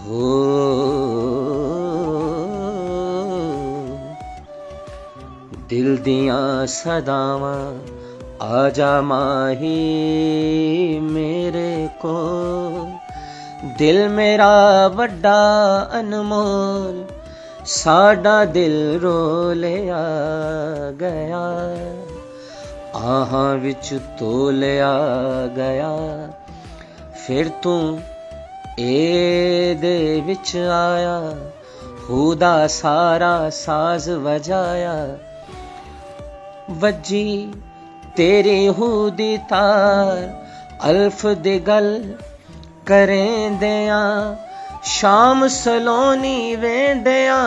हो दिल दियां सदावां आजा माही मेरे को, दिल मेरा वड्डा अनमोल साडा दिल रोलिया गया, आहां विच तोलिया गया। फिर तू दे विच आया, हुदा सारा साज वजाया, वजी तेरी हुदी तार अल्फ दी गल करें दिया, शाम सलोनी वेंदिया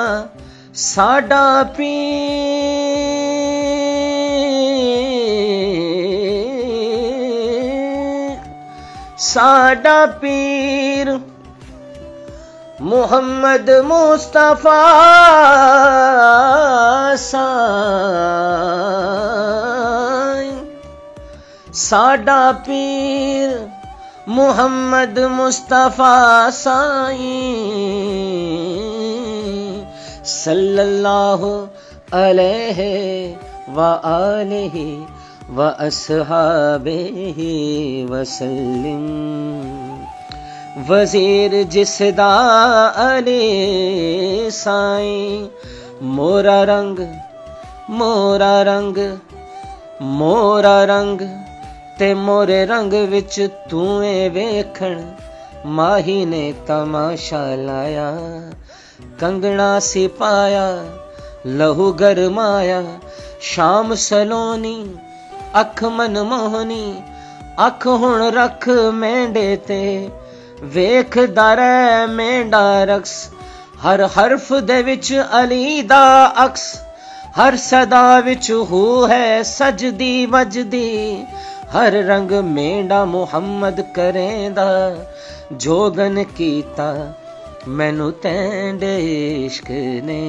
साडा पीर मुहम्मद मुस्तफा साडा पीर मुहम्मद मुस्तफा साईं सल्लल्लाहु अलैहि व आलिहि व अस्हाबिहि वसल्लम। वजीर जिसदा अली साईं, मोरा रंग मोरा रंग मोरा रंग ते मोरे रंग विच तूए वेखण, माही ने तमाशा लाया, कंगना सिपाया लहू गरमाया, शाम सलोनी अख मनमोहनी, अख हुण रख मेंढे ते वेखदा रह मेंढा रक्स, हर हरफ दे विच अली दा अक्स, हर सदा विच हू है सजदी वजदी, हर रंग मेंढा मुहम्मद करेंदा, जोगन कीता मैनू तैंडे इश्क ने।